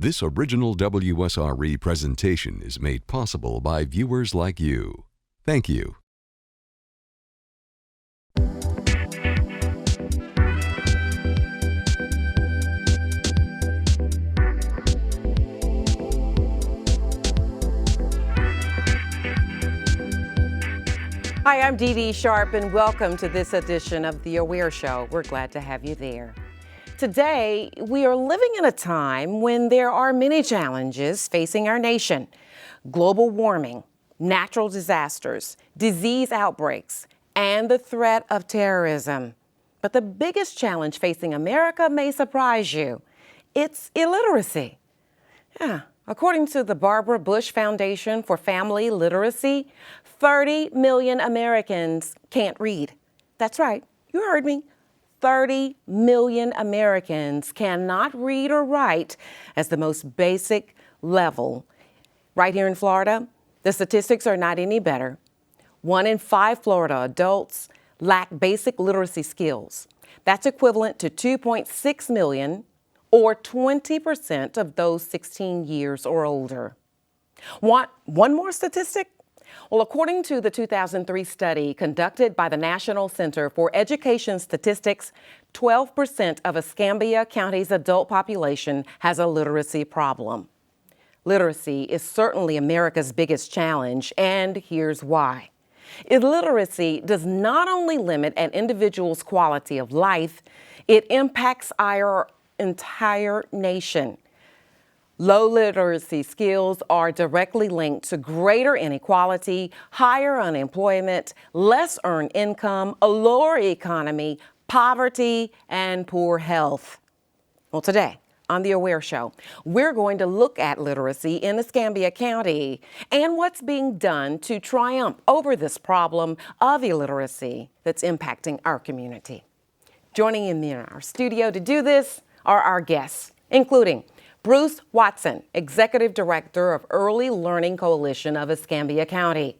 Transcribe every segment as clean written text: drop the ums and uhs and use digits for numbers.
This original WSRE presentation is made possible by viewers like you. Thank you. Hi, I'm DeeDee Sharp, and welcome to this edition of The Aware Show. We're glad to have you there. Today, we are living in a time when there are many challenges facing our nation: global warming, natural disasters, disease outbreaks, and the threat of terrorism. But the biggest challenge facing America may surprise you. It's illiteracy. According to the Barbara Bush Foundation for Family Literacy, 30 million Americans can't read. That's right, you heard me. 30 million Americans cannot read or write as the most basic level. Right here in Florida, the statistics are not any better. 1 in 5 Florida adults lack basic literacy skills. That's equivalent to 2.6 million, or 20% of those 16 years or older. Want one more statistic? Well, according to the 2003 study conducted by the National Center for Education Statistics, 12% of Escambia County's adult population has a literacy problem. Literacy is certainly America's biggest challenge, and here's why. Illiteracy does not only limit an individual's quality of life, it impacts our entire nation. Low literacy skills are directly linked to greater inequality, higher unemployment, less earned income, a lower economy, poverty, and poor health. Well, today on The Aware Show, we're going to look at literacy in Escambia County and what's being done to triumph over this problem of illiteracy that's impacting our community. Joining me in our studio to do this are our guests, including Bruce Watson, Executive Director of Early Learning Coalition of Escambia County.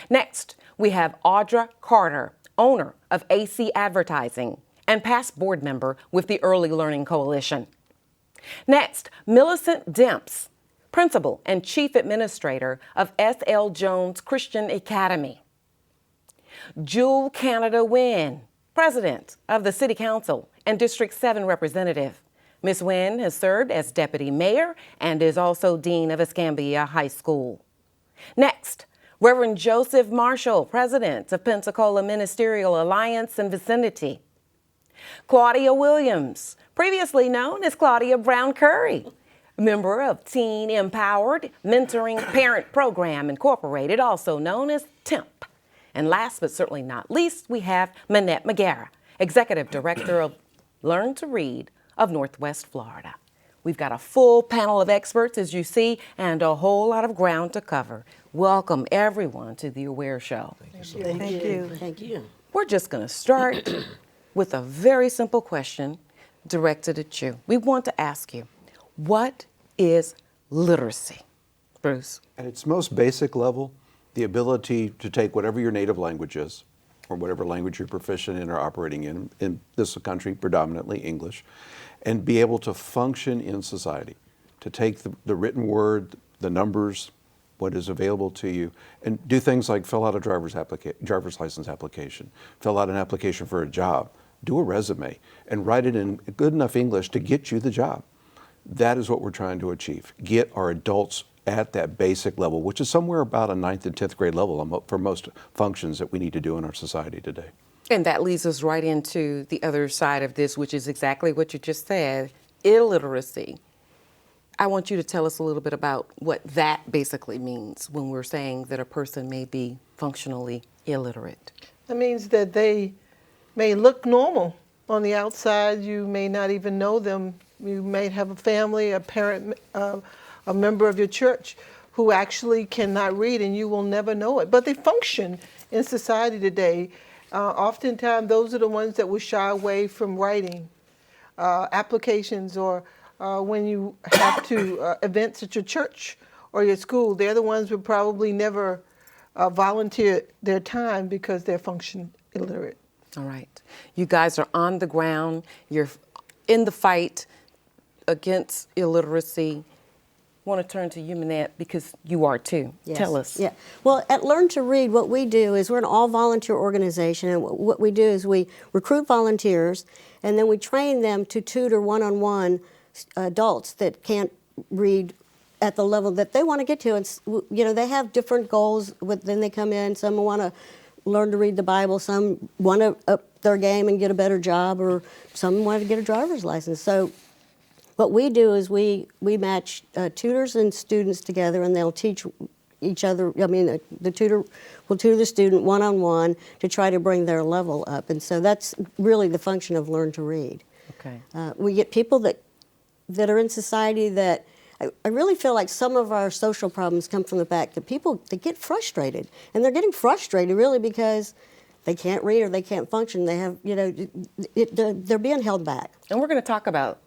Next, we have Audra Carter, owner of AC Advertising and past board member with the Early Learning Coalition. Next, Millicent Demps, Principal and Chief Administrator of S.L. Jones Christian Academy. Jewel Cannada-Wynn, President of the City Council and District 7 Representative. Ms. Wynn has served as Deputy Mayor and is also Dean of Escambia High School. Next, Reverend Joseph Marshall, President of Pensacola Ministerial Alliance and Vicinity. Claudia Williams, previously known as Claudia Brown Curry, member of Teen Empowered Mentoring Parent Program Incorporated, also known as TEMPP. And last but certainly not least, we have Manette Magera, Executive Director of Learn to Read of Northwest Florida. We've got a full panel of experts, as you see, and a whole lot of ground to cover. Welcome, everyone, to The Aware Show. Thank you. We're just going to start with a very simple question directed at you. We want to ask you, what is literacy? Bruce? At its most basic level, the ability to take whatever your native language is, or whatever language you're proficient in or operating in this country, predominantly English, and be able to function in society, to take the written word, the numbers, what is available to you, and do things like fill out a driver's license application, fill out an application for a job, do a resume, and write it in good enough English to get you the job. That is what we're trying to achieve. Get our adults at that basic level, which is somewhere about a 9th and 10th grade level for most functions that we need to do in our society today. And that leads us right into the other side of this, which is exactly what you just said, illiteracy. I want you to tell us a little bit about what that basically means when we're saying that a person may be functionally illiterate. That means that they may look normal on the outside. You may not even know them. You may have a family, a parent, a member of your church who actually cannot read, and you will never know it. But they function in society today. Oftentimes, those are the ones that will shy away from writing applications, or when you have to events at your church or your school. They're the ones who probably never volunteer their time because they're function illiterate. All right. You guys are on the ground. You're in the fight. against illiteracy. I want to turn to you, Manette, because you are too. Yes. Tell us. Yeah. Well, at Learn to Read, what we do is we're an all-volunteer organization, and what we do is we recruit volunteers, and then we train them to tutor one-on-one adults that can't read at the level that they want to get to. And they have different goals. Then they come in. Some want to learn to read the Bible. Some want to up their game and get a better job, or some want to get a driver's license. So what we do is we match tutors and students together, and they'll teach each other. I mean, the tutor will tutor the student one-on-one to try to bring their level up. And so that's really the function of Learn to Read. Okay. We get people that are in society that I really feel like some of our social problems come from the fact that people, they get frustrated. And they're getting frustrated really because they can't read or they can't function. They have, they're being held back. And we're going to talk about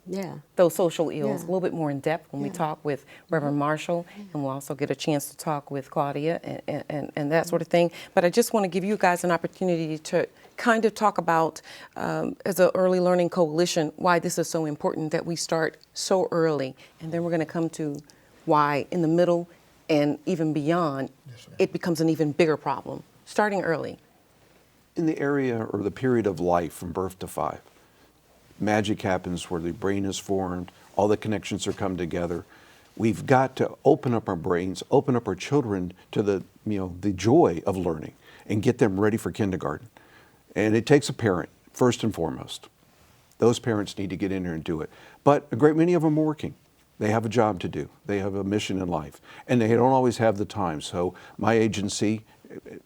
those social ills a Yeah. little bit more in depth when we talk with Reverend Marshall, and we'll also get a chance to talk with Claudia and that sort of thing. But I just want to give you guys an opportunity to kind of talk about, as an early learning coalition, why this is so important that we start so early. And then we're going to come to why in the middle and even beyond, it becomes an even bigger problem, starting early. In the area or the period of life from birth to 5, magic happens where the brain is formed, all the connections are come together. We've got to open up our brains, open up our children to the joy of learning and get them ready for kindergarten. And it takes a parent, first and foremost. Those parents need to get in there and do it. But a great many of them are working. They have a job to do. They have a mission in life. And they don't always have the time. So my agency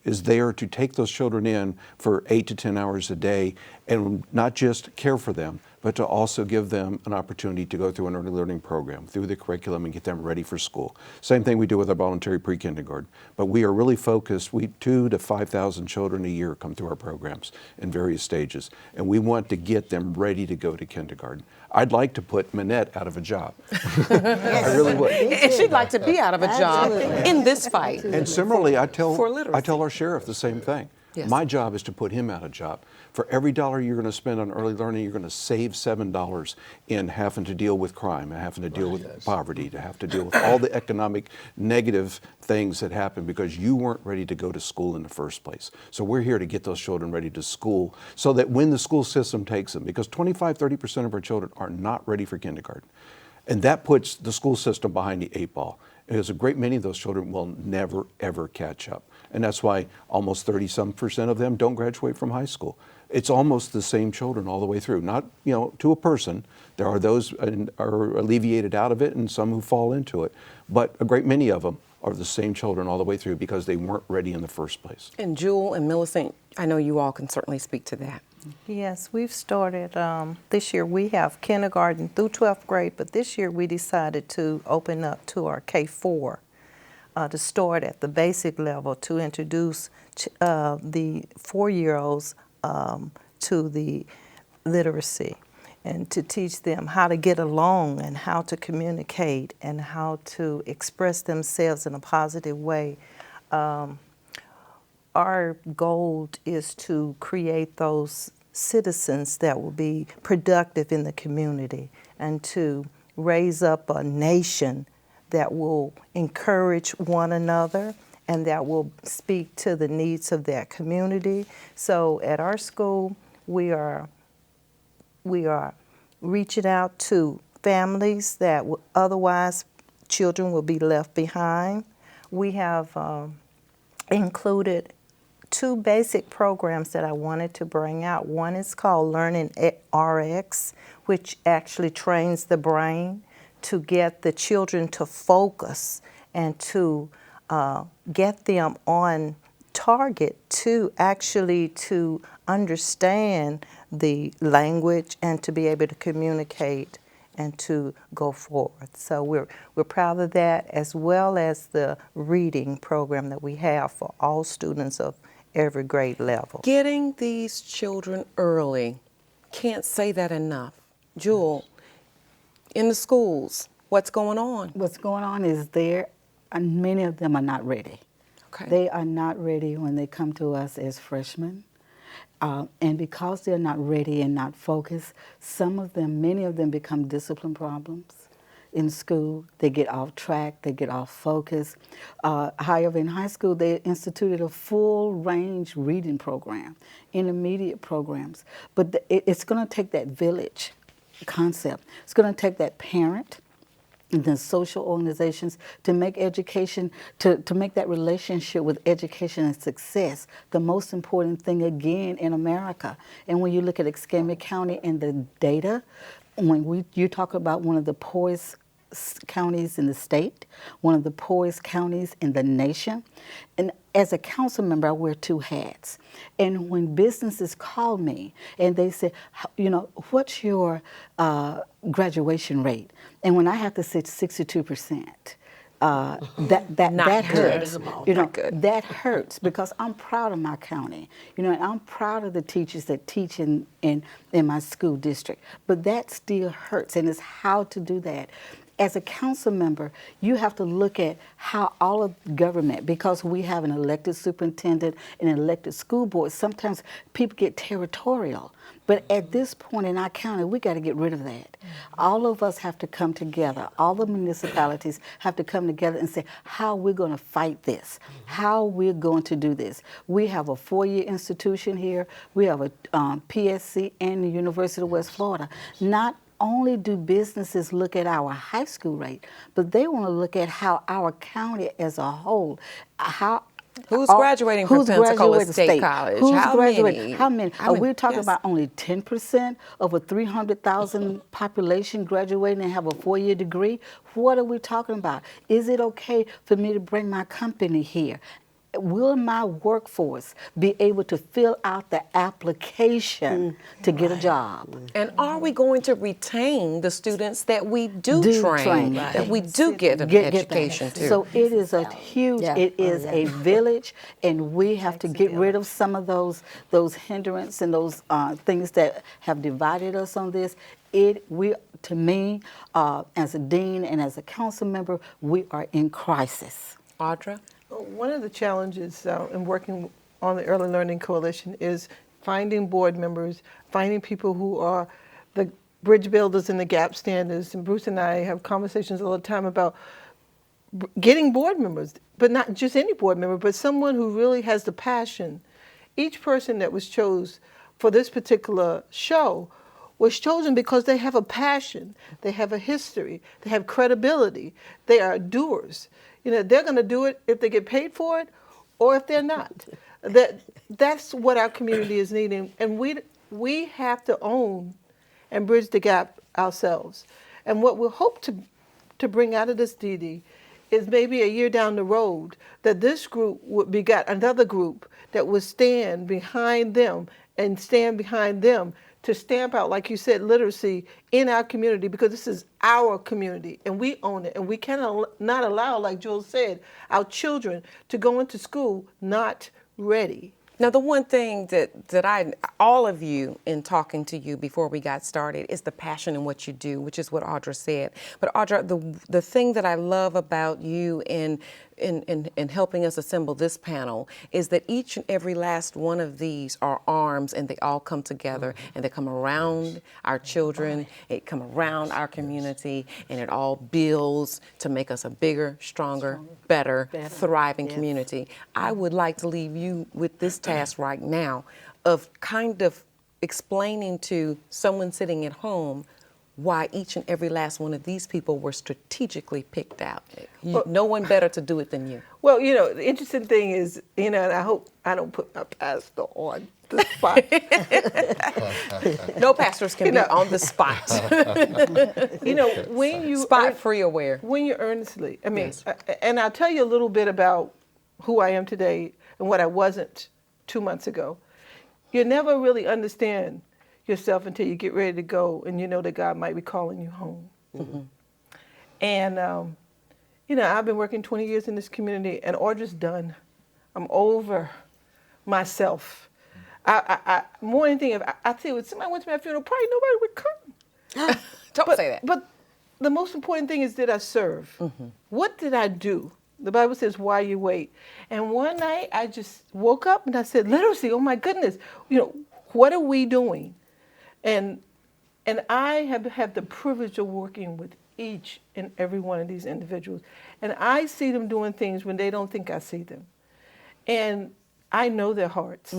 is there to take those children in for 8 to 10 hours a day and not just care for them, but to also give them an opportunity to go through an early learning program, through the curriculum, and get them ready for school. Same thing we do with our voluntary pre-kindergarten. But we are really focused. 2,000 to 5,000 children a year come through our programs in various stages, and we want to get them ready to go to kindergarten. I'd like to put Manette out of a job. I really would. And she'd like to be out of a job Absolutely. in this fight. And similarly, I tell literacy. our sheriff the same thing. Yes. My job is to put him out of job. For every dollar you're going to spend on early learning, you're going to save $7 in having to deal with crime, and having to deal with poverty, to have to deal with all the economic negative things that happen because you weren't ready to go to school in the first place. So we're here to get those children ready to school so that when the school system takes them, because 25–30% of our children are not ready for kindergarten. And that puts the school system behind the 8 ball. Because a great many of those children will never, ever catch up. And that's why almost 30% of them don't graduate from high school. It's almost the same children all the way through. Not, to a person. There are those who are alleviated out of it and some who fall into it. But a great many of them are the same children all the way through because they weren't ready in the first place. And Jewel and Millicent, I know you all can certainly speak to that. Yes, we've started, this year we have kindergarten through 12th grade, but this year we decided to open up to our K-4 to start at the basic level to introduce the 4-year-olds to the literacy and to teach them how to get along and how to communicate and how to express themselves in a positive way. Our goal is to create those citizens that will be productive in the community and to raise up a nation that will encourage one another and that will speak to the needs of their community. So at our school, we are reaching out to families that otherwise children will be left behind. We have included 2 basic programs that I wanted to bring out. One is called Learning RX, which actually trains the brain to get the children to focus and to get them on target to understand the language and to be able to communicate and to go forward. So we're proud of that, as well as the reading program that we have for all students of every grade level. Getting these children early, can't say that enough. Jewel, in the schools, what's going on? What's going on is and many of them are not ready. Okay. They are not ready when they come to us as freshmen. And because they're not ready and not focused, many of them become discipline problems in school. They get off track, they get off focus. However, in high school, they instituted a full range reading program, intermediate programs. But it's going to take that village concept. It's going to take that parent and then social organizations to make education, to make that relationship with education and success the most important thing again in America. And when you look at Escambia County and the data, when you talk about one of the poorest counties in the state, one of the poorest counties in the nation. And as a council member, I wear two hats. And when businesses call me and they say, what's your graduation rate? And when I have to say 62%, that hurts. That hurts because I'm proud of my county. And I'm proud of the teachers that teach in my school district. But that still hurts, and it's how to do that. As a council member, you have to look at how all of government, because we have an elected superintendent and an elected school board, sometimes people get territorial. But at this point in our county, we got to get rid of that. All of us have to come together. All the municipalities have to come together and say how we're going to fight this, how we're going to do this. We have a 4-year institution here. We have a PSC and the University of West Florida. Not only do businesses look at our high school rate, but they want to look at how our county as a whole, who's graduating from Pensacola State College? How many? Are we talking about only 10% of a 300,000 population graduating and have a 4-year degree? What are we talking about? Is it okay for me to bring my company here? Will my workforce be able to fill out the application to get a job? And are we going to retain the students that we do train, that we do get an education to? So it is a huge, it is a village, and we have to get rid of some of those hindrances and those things that have divided us on this. To me, as a dean and as a council member, we are in crisis. Audra? One of the challenges in working on the Early Learning Coalition is finding board members, finding people who are the bridge builders and the gap standers. And Bruce and I have conversations all the time about getting board members, but not just any board member, but someone who really has the passion. Each person that was chosen for this particular show was chosen because they have a passion, they have a history, they have credibility, they are doers. They're going to do it if they get paid for it or if they're not. That's what our community is needing. And we have to own and bridge the gap ourselves. And what we'll hope to bring out of this, DeeDee, is maybe a year down the road that this group would beget another group that would stand behind them and stand behind them to stamp out, like you said, literacy in our community, because this is our community and we own it. And we cannot not allow, like Jules said, our children to go into school not ready. Now, the one thing that all of you, in talking to you before we got started, is the passion in what you do, which is what Audra said. But Audra, the thing that I love about you in helping us assemble this panel is that each and every last one of these are arms, and they all come together, and they come around our children, it come around our community, and it all builds to make us a bigger, stronger, better, thriving community. I would like to leave you with this task right now of kind of explaining to someone sitting at home why each and every last one of these people were strategically picked out. No one better to do it than you. Well, the interesting thing is, and I hope I don't put my pastor on the spot. No pastors can be on the spot. When you spot free aware. When you earnestly, and I'll tell you a little bit about who I am today and what I wasn't 2 months ago. You never really understand yourself until you get ready to go and you know that God might be calling you home. Mm-hmm. And, I've been working 20 years in this community, and Audra's done. I'm over myself. More than anything, I tell you, if somebody went to my funeral, probably nobody would come. Don't say that. But the most important thing is, did I serve? Mm-hmm. What did I do? The Bible says, "Why you wait?" And one night I just woke up and I said, "Literacy, oh my goodness, what are we doing?" And I have had the privilege of working with each and every one of these individuals. And I see them doing things when they don't think I see them. And I know their hearts.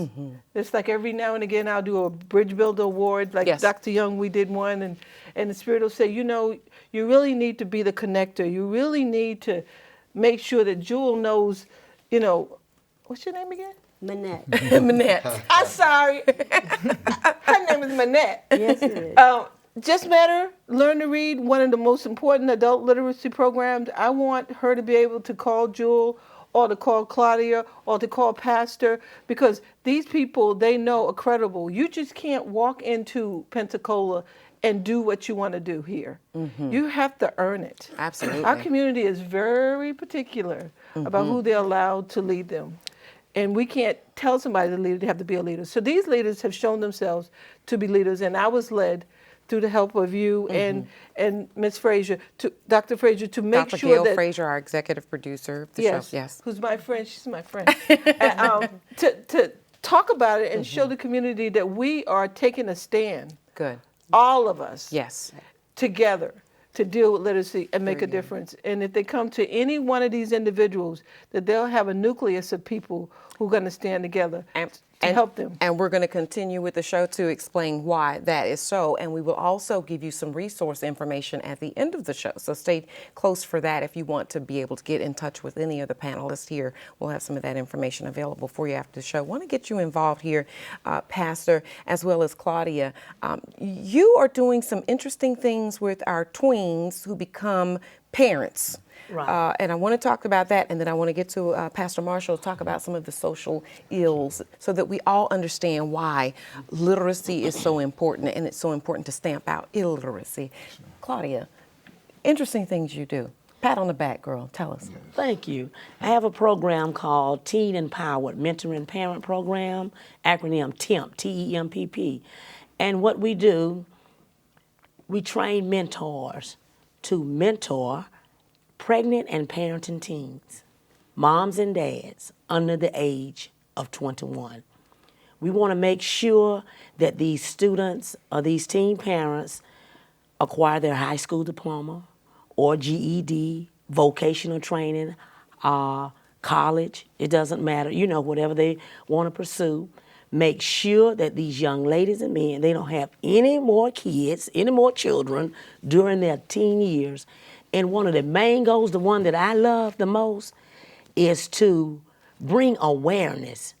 It's like every now and again I'll do a Bridge Builder Award, like Yes. Dr. Young, we did one, and the Spirit will say, you really need to be the connector. You really need to make sure that Jewel knows, what's your name again? Manette. Manette. I'm sorry. Her name is Manette. Yes, it is. Just Matter, Learn to Read, one of the most important adult literacy programs. I want her to be able to call Jewel or to call Claudia or to call Pastor, because these people, they know are credible. You just can't walk into Pensacola and do what you want to do here. You have to earn it. Absolutely. Our community is very particular about who they're allowed to lead them. And we can't tell somebody to lead, they have to be a leader. So these leaders have shown themselves to be leaders, and I was led through the help of you and Ms. Frazier, Dr. Frazier, to make Dr. sure Gail that Frazier, our executive producer of the yes, show. Yes. who's my friend, she's my friend, to talk about it and show the community that we are taking a stand, Good. all of us, Yes. together to deal with literacy and make a difference. And if they come to any one of these individuals, that they'll have a nucleus of people who are going to stand together to help them. And we're going to continue with the show to explain why that is so. And we will also give you some resource information at the end of the show. So stay close for that if you want to be able to get in touch with any of the panelists here. We'll have some of that information available for you after the show. I want to get you involved here, Pastor, as well as Claudia. You are doing some interesting things with our tweens who become parents. Right. And I want to talk about that, and then I want to get to Pastor Marshall to talk about some of the social ills so that we all understand why literacy is so important, and it's so important to stamp out illiteracy. Claudia, interesting things you do. Pat on the back, girl. Tell us. Thank you. I have a program called Teen Empowered Mentoring Parent Program, acronym TEMPP, T-E-M-P-P. And what we do, we train mentors to mentor pregnant and parenting teens, moms and dads under the age of 21. We want to make sure that these students or these teen parents acquire their high school diploma or GED, vocational training, college, it doesn't matter, whatever they want to pursue. Make sure that these young ladies and men, they don't have any more kids, any more children during their teen years. And one of the main goals, the one that I love the most, is to bring awareness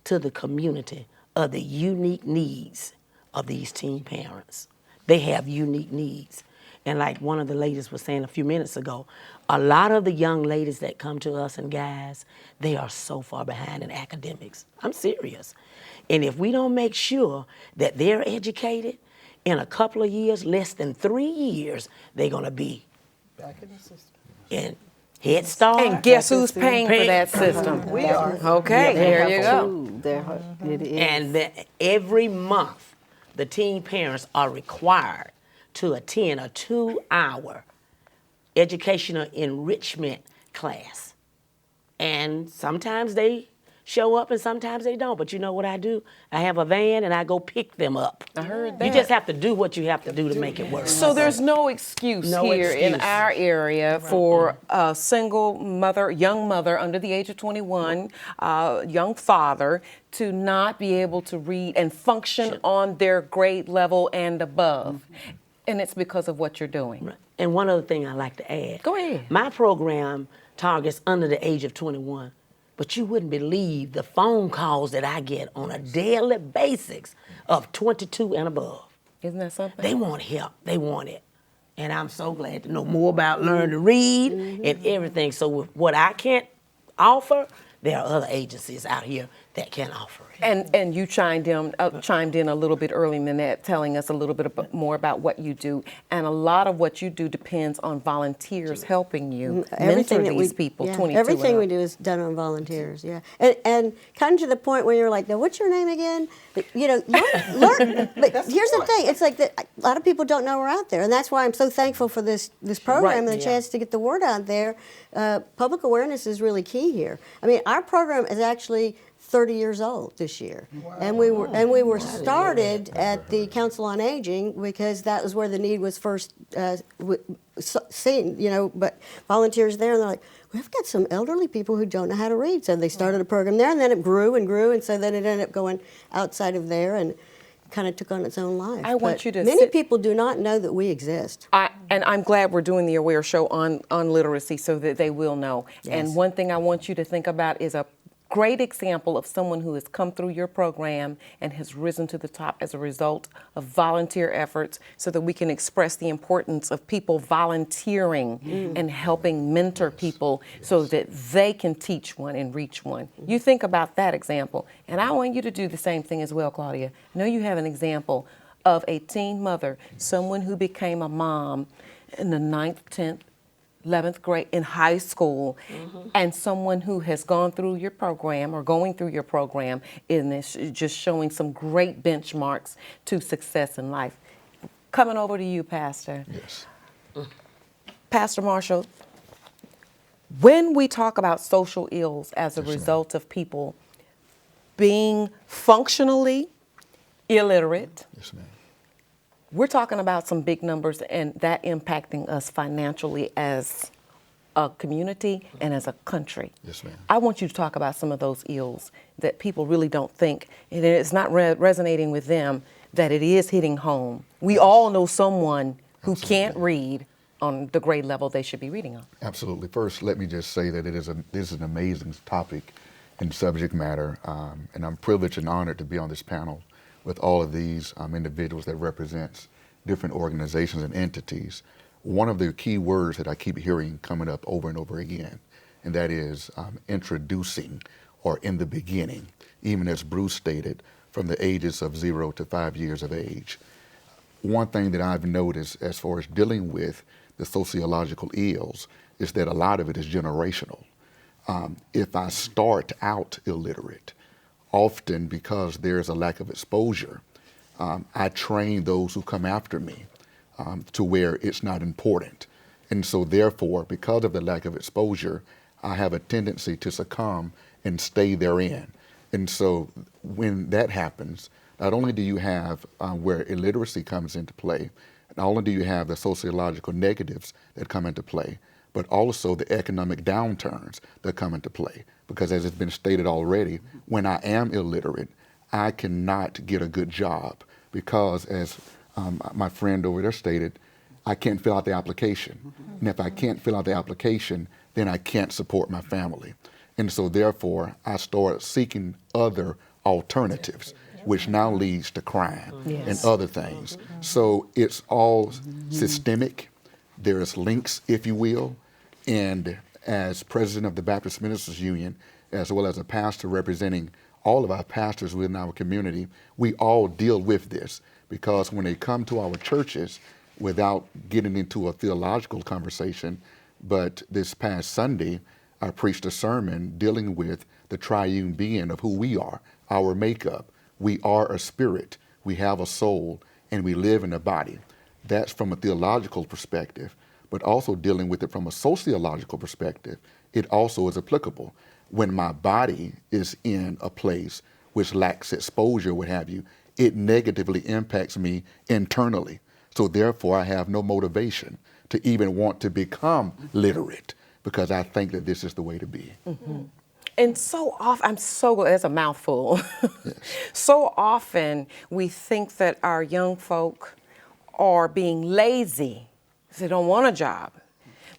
to the community of the unique needs of these teen parents. They have unique needs. And like one of the ladies was saying a few minutes ago, a lot of the young ladies that come to us and guys, they are so far behind in academics. I'm serious. And if we don't make sure that they're educated, in a couple of years, less than 3 years, they're going to be Back in the system. in Head Start. And guess who's paying for that system? We are. Okay, there you go. Ooh, it is. And every month, the teen parents are required to attend a 2-hour educational enrichment class. And sometimes they show up and sometimes they don't. But you know what I do? I have a van and I go pick them up. I heard that. You just have to do what you have to do to make it work. So there's no excuse No here in excuse. our area for a single mother, young mother under the age of 21, young father, to not be able to read and function on their grade level and above. And it's because of what you're doing. Right. And one other thing I'd like to add. Go ahead. My program targets under the age of 21. But you wouldn't believe the phone calls that I get on a daily basis of 22 and above. Isn't that something? They want help. They want it. And I'm so glad to know more about Learn to Read and everything. So with what I can't offer, there are other agencies out here that can offer it. And you chimed in a little bit early, Manette, telling us a little bit more about what you do. And a lot of what you do depends on volunteers helping you mentor these people. Yeah, 22 everything and we up. do is done on volunteers. Yeah, and kind of to the point where you're like, now what's your name again? But, you know, learn. But here's the thing: it's like that. A lot of people don't know we're out there, and that's why I'm so thankful for this program and the chance to get the word out there. Public awareness is really key here. I mean, our program is actually 30 years old this year, and we were started at the Council on Aging because that was where the need was first seen. You know, but volunteers there, and they're like, we've got some elderly people who don't know how to read, so they started a program there, and then it grew and grew, and so then it ended up going outside of there and kind of took on its own life. I want you to many people do not know that we exist. And I'm glad we're doing the Aware Show on literacy so that they will know. Yes. And one thing I want you to think about is a great example of someone who has come through your program and has risen to the top as a result of volunteer efforts, so that we can express the importance of people volunteering and helping mentor people so that they can teach one and reach one. You think about that example, and I want you to do the same thing as well, Claudia. I know you have an example of a teen mother, someone who became a mom in the 9th, 10th, 11th grade in high school, and someone who has gone through your program or going through your program in this, just showing some great benchmarks to success in life. Coming over to you, Pastor. Yes. Pastor Marshall, when we talk about social ills as a Yes, result of people being functionally illiterate, Yes, ma'am. we're talking about some big numbers, and that impacting us financially as a community and as a country. Yes, ma'am. I want you to talk about some of those ills that people really don't think, and it's not resonating with them, that it is hitting home. We all know someone who can't read on the grade level they should be reading on. Absolutely. First, let me just say that this is an amazing topic and subject matter, and I'm privileged and honored to be on this panel with all of these individuals that represents different organizations and entities. One of the key words that I keep hearing coming up over and over again, and that is introducing, or in the beginning, even as Bruce stated, from the ages of 0 to 5 years of age. One thing that I've noticed as far as dealing with the sociological ills is that a lot of it is generational. If I start out illiterate, often because there's a lack of exposure, I train those who come after me to where it's not important. And so therefore, because of the lack of exposure, I have a tendency to succumb and stay therein. And so when that happens, not only do you have where illiteracy comes into play, not only do you have the sociological negatives that come into play, but also the economic downturns that come into play. Because as it's been stated already, when I am illiterate, I cannot get a good job because, as my friend over there stated, I can't fill out the application. And if I can't fill out the application, then I can't support my family. And so therefore, I start seeking other alternatives, which now leads to crime and other things. So it's all systemic. There's links, if you will. And as president of the Baptist Ministers Union, as well as a pastor representing all of our pastors within our community, we all deal with this, because when they come to our churches, without getting into a theological conversation, but this past Sunday, I preached a sermon dealing with the triune being of who we are, our makeup. We are a spirit, we have a soul, and we live in a body. That's from a theological perspective, but also dealing with it from a sociological perspective, it also is applicable. When my body is in a place which lacks exposure, what have you, it negatively impacts me internally. So therefore, I have no motivation to even want to become literate, because I think that this is the way to be. Mm-hmm. And so often, that's a mouthful. Yes. So often we think that our young folk are being lazy. They don't want a job.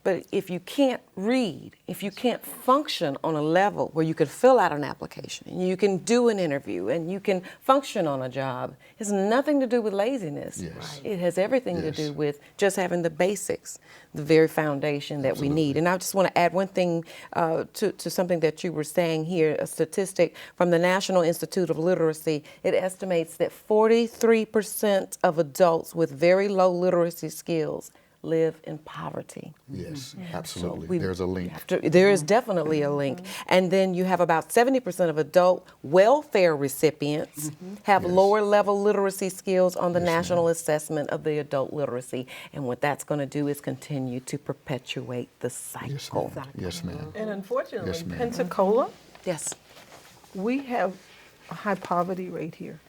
But if you can't read, if you can't function on a level where you can fill out an application, and you can do an interview, and you can function on a job, it has nothing to do with laziness. Yes. Right. It has everything to Yes. do with just having the basics, the very foundation that we need. And I just want to add one thing to something that you were saying here, a statistic from the National Institute of Literacy. It estimates that 43% of adults with very low literacy skills live in poverty. Yes, absolutely. We There's a link. There is definitely a link. And then you have about 70% of adult welfare recipients have Yes. lower level literacy skills on the Yes, ma'am. National Assessment of the Adult Literacy. And what that's going to do is continue to perpetuate the Yes, cycle. ma'am. Yes, ma'am. And unfortunately, Yes, ma'am. Pensacola, Yes. we have a high poverty rate here.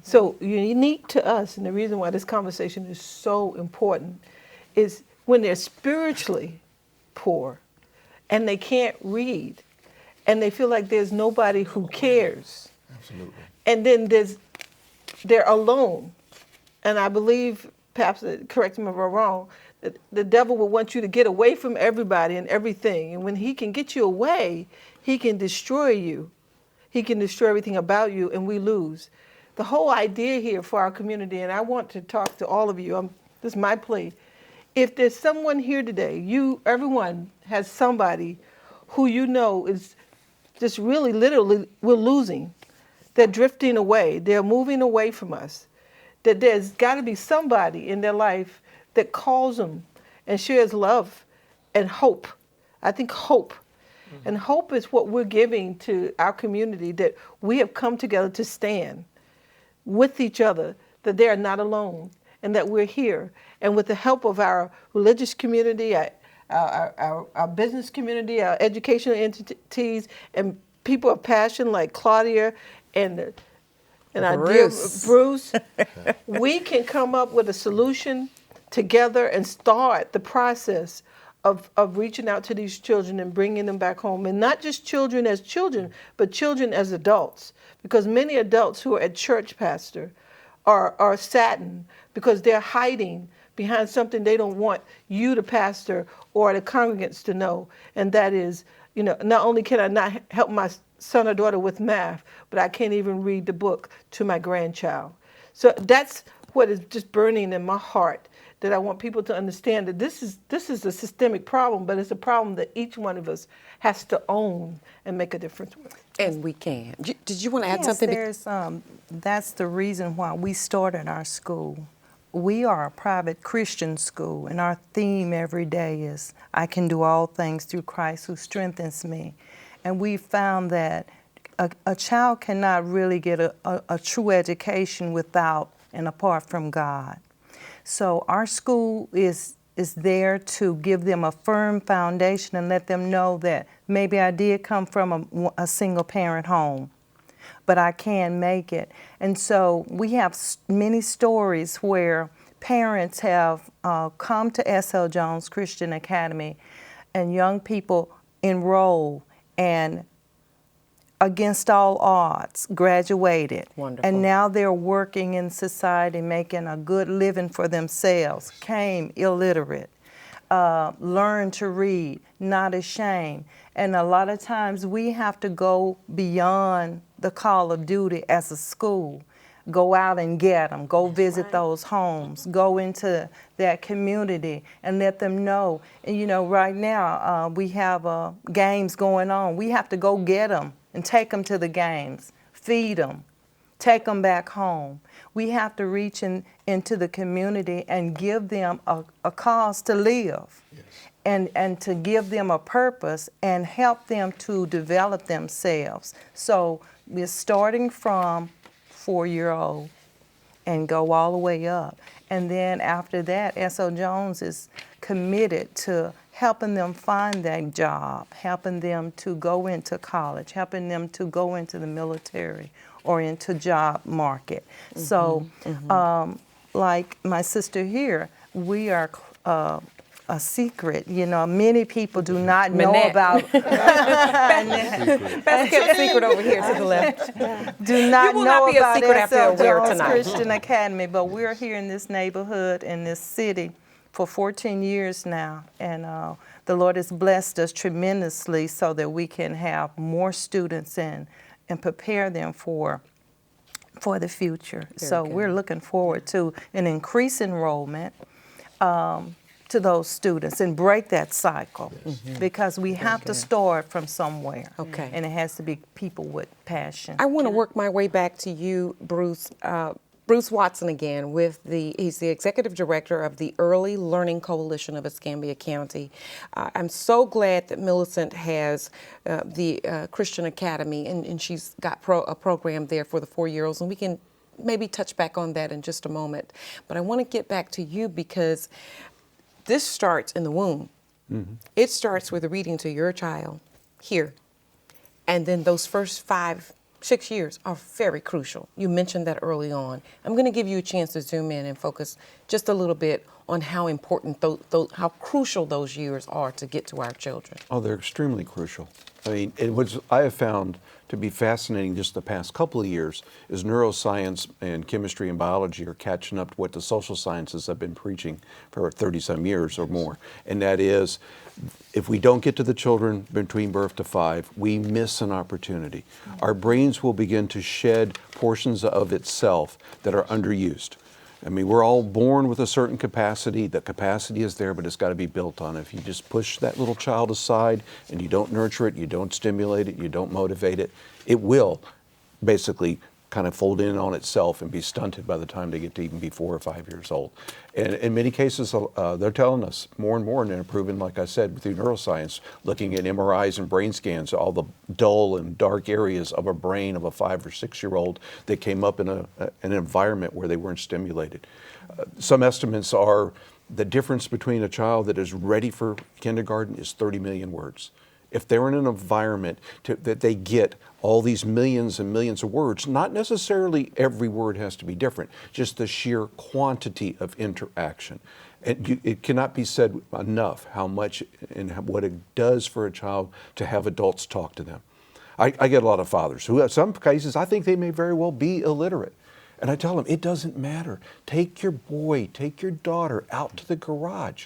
So unique to us, and the reason why this conversation is so important, is when they're spiritually poor and they can't read and they feel like there's nobody who cares. Absolutely. And then they're alone. And I believe, perhaps, correct me if I'm wrong, that the devil will want you to get away from everybody and everything. And when he can get you away, he can destroy you. He can destroy everything about you, and we lose. The whole idea here for our community, and I want to talk to all of you, this is my plea. If there's someone here today, everyone has somebody who you know is just really literally, we're losing. They're drifting away. They're moving away from us. That there's got to be somebody in their life that calls them and shares love and hope. I think hope. And hope is what we're giving to our community, that we have come together to stand with each other, that they are not alone, and that we're here. And with the help of our religious community, our business community, our educational entities, and people of passion like Claudia and our dear Bruce, we can come up with a solution together and start the process of reaching out to these children and bringing them back home. And not just children as children, but children as adults. Because many adults who are at church, Pastor, are saddened because they're hiding behind something they don't want you, the pastor, or the congregants to know. And that is, not only can I not help my son or daughter with math, but I can't even read the book to my grandchild. So that's what is just burning in my heart, that I want people to understand that this is a systemic problem, but it's a problem that each one of us has to own and make a difference with. And we can. Did you want to add Yes, something? that's the reason why we started our school. We are a private Christian school, and our theme every day is, I can do all things through Christ who strengthens me. And we found that a child cannot really get a true education without and apart from God. So our school is there to give them a firm foundation and let them know that maybe I did come from a single parent home, but I can make it. And so we have many stories where parents have come to S.L. Jones Christian Academy and young people enroll and against all odds, graduated. Wonderful. And now they're working in society, making a good living for themselves, came illiterate, learned to read, not ashamed. And a lot of times we have to go beyond the call of duty as a school. Go out and get them, go visit those homes, go into that community and let them know. And right now we have games going on. We have to go get them and take them to the games, feed them, take them back home. We have to reach into the community and give them a cause to live. Yes. And to give them a purpose and help them to develop themselves. So we're starting from 4-year-old and go all the way up. And then after that, S.L. Jones is committed to helping them find that job, helping them to go into college, helping them to go into the military or into job market. Mm-hmm. So like my sister here, we are a secret. Many people do not know about. That's kept secret over here to the left. Do not will know not be a about secret after S.L. a wear Jones tonight. Christian Academy, but we're here in this neighborhood, in this city, for 14 years now, and the Lord has blessed us tremendously so that we can have more students and prepare them for the future. So we're looking forward to an increased enrollment to those students and break that cycle, because we have to start from somewhere. Okay. And it has to be people with passion. I want to work my way back to you, Bruce. Bruce Watson again, he's the Executive Director of the Early Learning Coalition of Escambia County. I'm so glad that Millicent has the Christian Academy, and she's got a program there for the 4-year-olds, and we can maybe touch back on that in just a moment. But I want to get back to you, because this starts in the womb. It starts with reading to your child here. And then those first 5-6 years are very crucial. You mentioned that early on. I'm going to give you a chance to zoom in and focus just a little bit on how important, how crucial those years are to get to our children. Oh, they're extremely crucial. I mean, I have found to be fascinating just the past couple of years is neuroscience and chemistry and biology are catching up to what the social sciences have been preaching for 30-some years or more. And that is, if we don't get to the children between birth to 5, we miss an opportunity. Our brains will begin to shed portions of itself that are underused. I mean, we're all born with a certain capacity. The capacity is there, but it's got to be built on. If you just push that little child aside and you don't nurture it, you don't stimulate it, you don't motivate it, it will basically kind of fold in on itself and be stunted by the time they get to even be 4 or 5 years old. And in many cases, they're telling us more and more, and they're proven, like I said, through neuroscience, looking at MRIs and brain scans, all the dull and dark areas of a brain of a 5 or 6-year-old that came up in an environment where they weren't stimulated. Some estimates are the difference between a child that is ready for kindergarten is 30 million words. If they're in an environment that they get all these millions and millions of words, not necessarily every word has to be different, just the sheer quantity of interaction. And it cannot be said enough how much and what it does for a child to have adults talk to them. I get a lot of fathers who, in some cases, I think they may very well be illiterate. And I tell them, it doesn't matter. Take your boy, take your daughter out to the garage.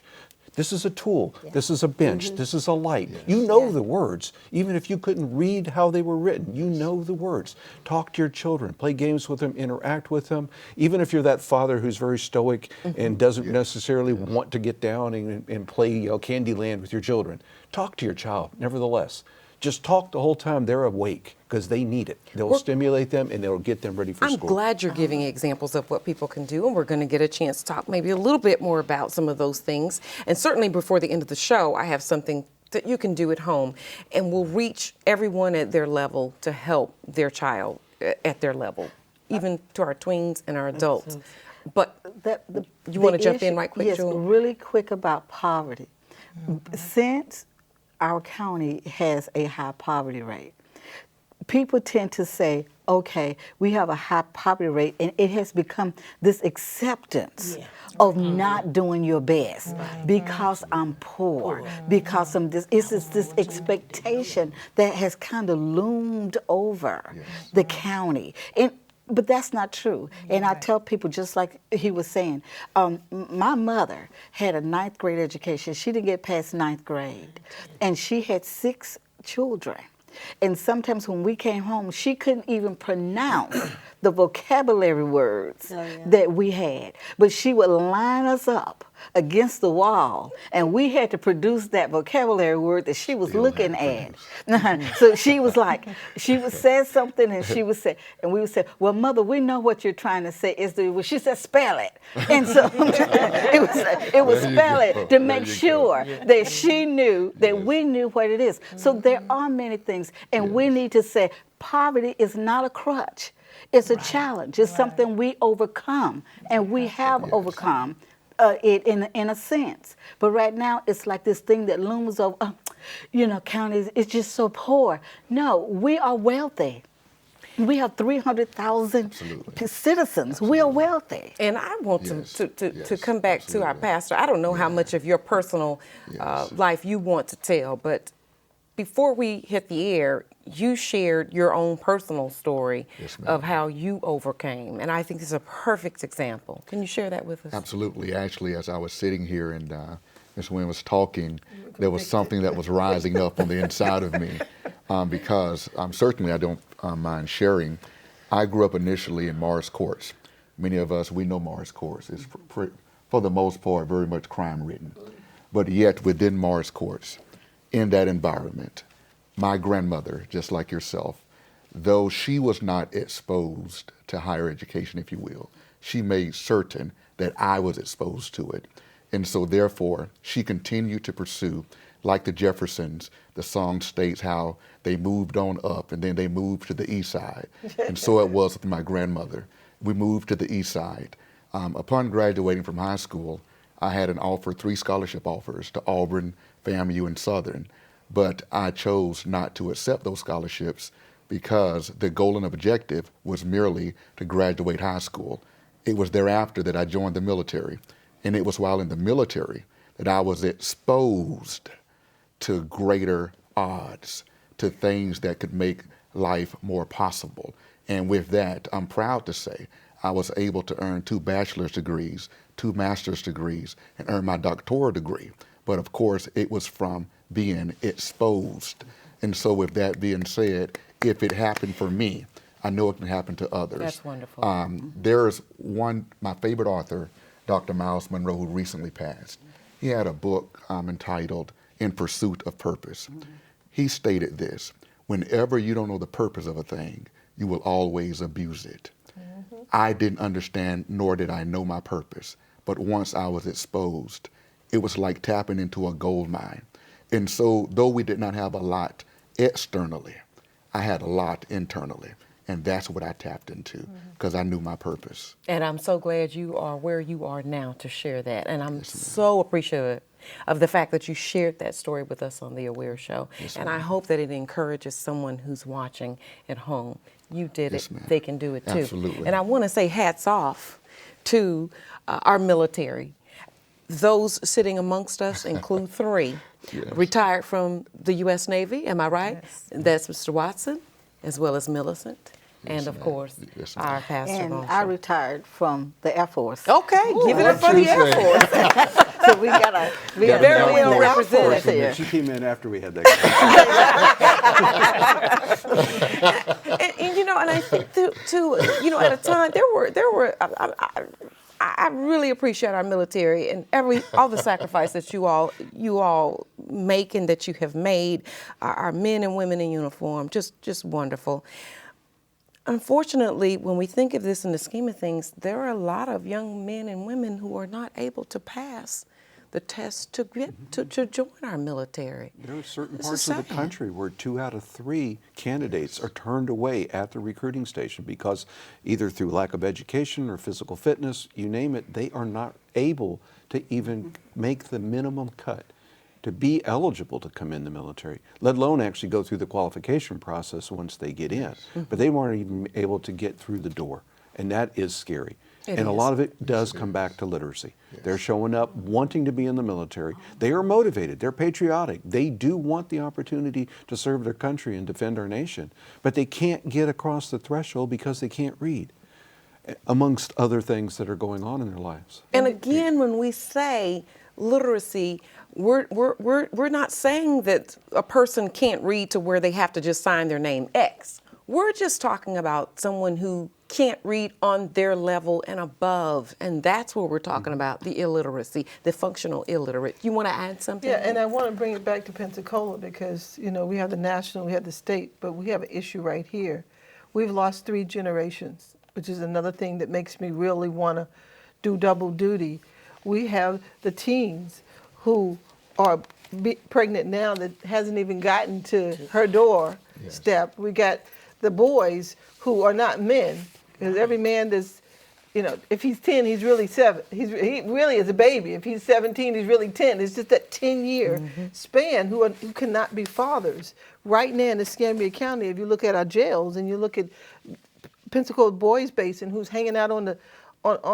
This is a tool. Yeah. This is a bench. This is a light. Yes. You know the words. Even if you couldn't read how they were written, you know the words. Talk to your children. Play games with them. Interact with them. Even if you're that father who's very stoic and doesn't necessarily want to get down and play Candyland with your children, talk to your child nevertheless. Just talk the whole time they're awake, because they need it. They'll stimulate them and they'll get them ready for school. I'm glad you're giving examples of what people can do, and we're going to get a chance to talk maybe a little bit more about some of those things. And certainly before the end of the show, I have something that you can do at home, and will reach everyone at their level to help their child at their level, even to our tweens and our adults. But you want to jump in right quick, Yes, Jewel? really quick about poverty. Since our county has a high poverty rate, people tend to say, okay, we have a high poverty rate, and it has become this acceptance of not doing your best because I'm poor, because I'm this. It's this expectation that has kind of loomed over the county. But that's not true. And I tell people, just like he was saying, my mother had a 9th grade education. She didn't get past 9th grade. And she had 6 children. And sometimes when we came home, she couldn't even pronounce the vocabulary words that we had. But she would line us up against the wall, and we had to produce that vocabulary word that she was looking at. So she was like, she would say something, and she would say, and we would say, well, Mother, we know what you're trying to say. She said, spell it. And so it was spell it to make sure that she knew that we knew what it is. So there are many things, and we need to say, poverty is not a crutch. It's a challenge. It's something we overcome, and we have overcome it in a sense. But right now, it's like this thing that looms over, counties, it's just so poor. No, we are wealthy. We have 300,000 citizens. We are wealthy. And I want to come back to our pastor. I don't know how much of your personal life you want to tell, but before we hit the air, you shared your own personal story Yes, ma'am. of how you overcame, and I think this is a perfect example. Can you share that with us? Absolutely. Actually, as I was sitting here and Ms. Wynn was talking, there was something that was rising up on the inside of me because certainly I don't mind sharing. I grew up initially in Morris Courts. Many of us, we know Morris Courts. It's for the most part very much crime-ridden. But yet within Morris Courts, in that environment, my grandmother, just like yourself, though she was not exposed to higher education, if you will, she made certain that I was exposed to it. And so therefore, she continued to pursue, like the Jeffersons, the song states how they moved on up and then they moved to the east side. And so it was with my grandmother. We moved to the east side. Upon graduating from high school, I had an offer, 3 scholarship offers to Auburn, FAMU, and Southern. But I chose not to accept those scholarships because the goal and objective was merely to graduate high school. It was thereafter that I joined the military. And it was while in the military that I was exposed to greater odds, to things that could make life more possible. And with that, I'm proud to say I was able to earn 2 bachelor's degrees, 2 master's degrees, and earn my doctoral degree. But of course, it was from being exposed. And so with that being said, if it happened for me, I know it can happen to others. That's wonderful. There's my favorite author, Dr. Miles Monroe, who recently passed. He had a book entitled In Pursuit of Purpose. He stated this: whenever you don't know the purpose of a thing, you will always abuse it. I didn't understand, nor did I know my purpose. But once I was exposed, it was like tapping into a gold mine. And so, though we did not have a lot externally, I had a lot internally. And that's what I tapped into because I knew my purpose. And I'm so glad you are where you are now to share that. And I'm so appreciative of the fact that you shared that story with us on The Aware Show. Yes, and ma'am. I hope that it encourages someone who's watching at home. You did Yes, it, ma'am. they can do it too. Absolutely. And I want to say hats off to our military. Those sitting amongst us include 3 Yes. retired from the U.S. Navy, am I right? Yes. That's Mr. Watson, as well as Millicent, and of ma'am. course, Yes, ma'am. our pastor. And also. I retired from the Air Force. Okay, give it up for the Air Force. So we gotta be Got very it. well represented here. She came in after we had that conversation. And you know, and I think too, you know, at a time there were. I really appreciate our military and all the sacrifice that you all make and that you have made. Our men and women in uniform, just wonderful. Unfortunately, when we think of this in the scheme of things, there are a lot of young men and women who are not able to pass the test to get to join our military. There are certain This parts is of the sad. country where 2 out of 3 candidates are turned away at the recruiting station because either through lack of education or physical fitness, you name it, they are not able to even make the minimum cut to be eligible to come in the military, let alone actually go through the qualification process once they get in. But they weren't even able to get through the door, and that is scary. It And a is. lot of it does come back to literacy. They're showing up wanting to be in the military. They are motivated. They're patriotic. They do want the opportunity to serve their country and defend our nation. But they can't get across the threshold because they can't read, amongst other things that are going on in their lives. And again, when we say literacy, we're not saying that a person can't read to where they have to just sign their name X. We're just talking about someone who can't read on their level and above, and that's what we're talking about, the illiteracy, the functional illiterate. You want to add something? Yeah, and I want to bring it back to Pensacola because, you know, we have the national, we have the state, but we have an issue right here. We've lost 3 generations, which is another thing that makes me really want to do double duty. We have the teens who are pregnant now that hasn't even gotten to her doorstep. We got the boys who are not men, because every man that's, you know, if he's 10, he's really 7. He really is a baby. If he's 17, he's really 10. It's just that 10-year span who cannot be fathers. Right now in Escambia County, if you look at our jails and you look at Pensacola Boys Basin, who's hanging out on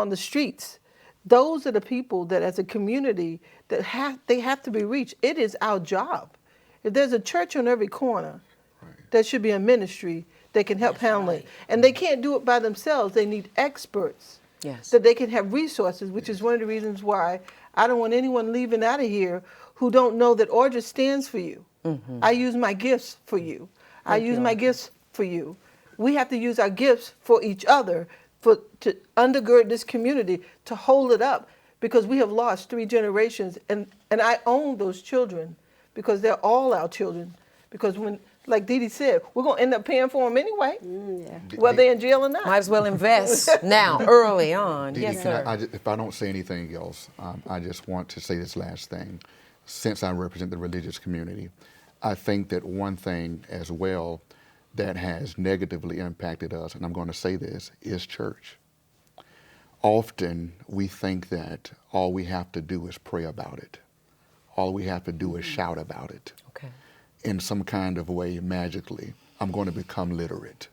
the streets, those are the people that, as a community, that they have to be reached. It is our job. If there's a church on every corner, That should be a ministry that can help handle it. And they can't do it by themselves. They need experts. Yes. That they can have resources, which is one of the reasons why I don't want anyone leaving out of here who don't know that Audra stands for you. I use my gifts for you. I use my gifts for you. We have to use our gifts for each other to undergird this community, to hold it up, because we have lost 3 generations, and I own those children because they're all our children. Because when, like DeeDee said, we're going to end up paying for them anyway, whether they're in jail or not. Might as well invest now, early on. DeeDee, Yes, sir. if I don't say anything else, I just want to say this last thing. Since I represent the religious community, I think that one thing as well that has negatively impacted us, and I'm going to say this, is church. Often we think that all we have to do is pray about it. All we have to do is shout about it. Okay. In some kind of way, magically, I'm going to become literate.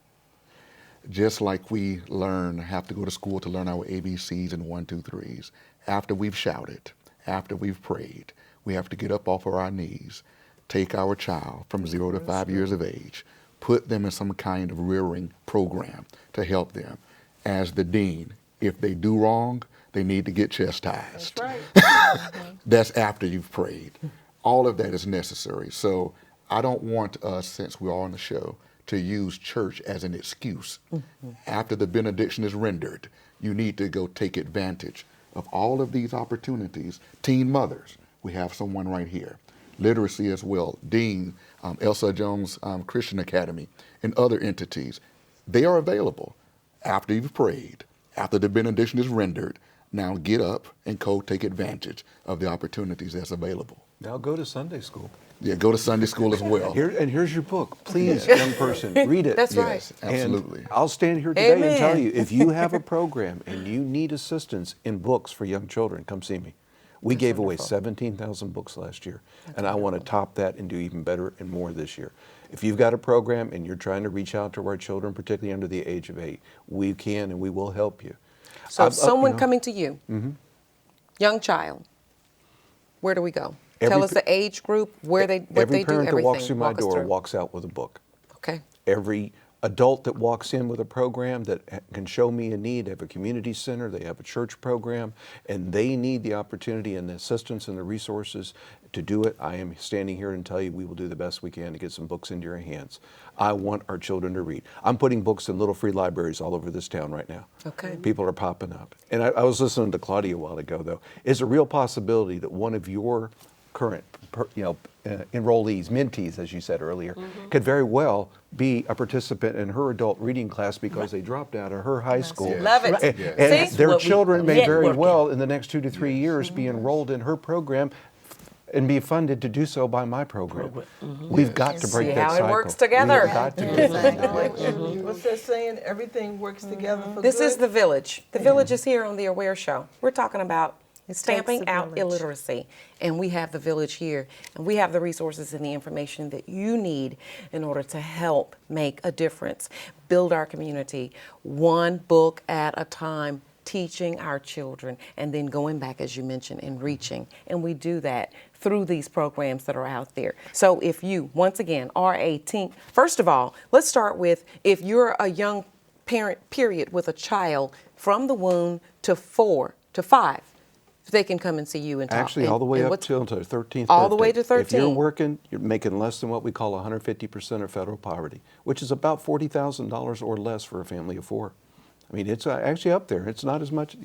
Just like we have to go to school to learn our ABCs and 1, 2, 3s. After we've shouted, after we've prayed, we have to get up off of our knees, take our child from 0 to 5 years of age, put them in some kind of rearing program to help them. As the dean, if they do wrong, they need to get chastised. That's right. That's after you've prayed. All of that is necessary. So I don't want us, since we're on the show, to use church as an excuse. After the benediction is rendered, you need to go take advantage of all of these opportunities. Teen mothers, we have someone right here. Literacy as well. Dean, Elsa Jones Christian Academy, and other entities. They are available after you've prayed, after the benediction is rendered. Now get up and take advantage of the opportunities that's available. Now go to Sunday school. Yeah, go to Sunday school as well. Here's your book. Please, young person, read it. That's right. Yes, absolutely. And I'll stand here today Amen. and tell you, if you have a program and you need assistance in books for young children, come see me. We gave away 17,000 books last year, and I want to top that and do even better and more this year. If you've got a program and you're trying to reach out to our children, particularly under the age of 8, we can and we will help you. So someone coming to you, young child, where do we go? Tell us the age group, what they do, everything. Every parent that walks through my door walks out with a book. Okay. Every adult that walks in with a program that can show me a need, they have a community center, they have a church program, and they need the opportunity and the assistance and the resources to do it. I am standing here and tell you we will do the best we can to get some books into your hands. I want our children to read. I'm putting books in little free libraries all over this town right now. Okay. People are popping up. And I was listening to Claudia a while ago, though. Is a real possibility that one of your current enrollees, mentees, as you said earlier, could very well be a participant in her adult reading class because they dropped out of her high school. Yes. Love it. And See? their children may very Networking. well, in the next 2 to 3 years, be enrolled in her program and be funded to do so by my program. We've got to break See that how it cycle. works together. We've got to do it. What's that saying? Everything works together for This good. is The Village. The Village is here on The Aware Show. We're talking about stamping takes a out village. illiteracy. And we have The Village here. And we have the resources and the information that you need in order to help make a difference, build our community, one book at a time, teaching our children, and then going back, as you mentioned, and reaching. And we do that through these programs that are out there. So if you, once again, are a teen, first of all, let's start with if you're a young parent, period, with a child from the womb to 4 to 5, they can come and see you and talk. Actually, all the way And up what's- till their 13th All the birthday. way to If you're 13. working, you're making less than what we call 150% of federal poverty, which is about $40,000 or less for a family of 4. I mean, it's actually up there. It's not as much,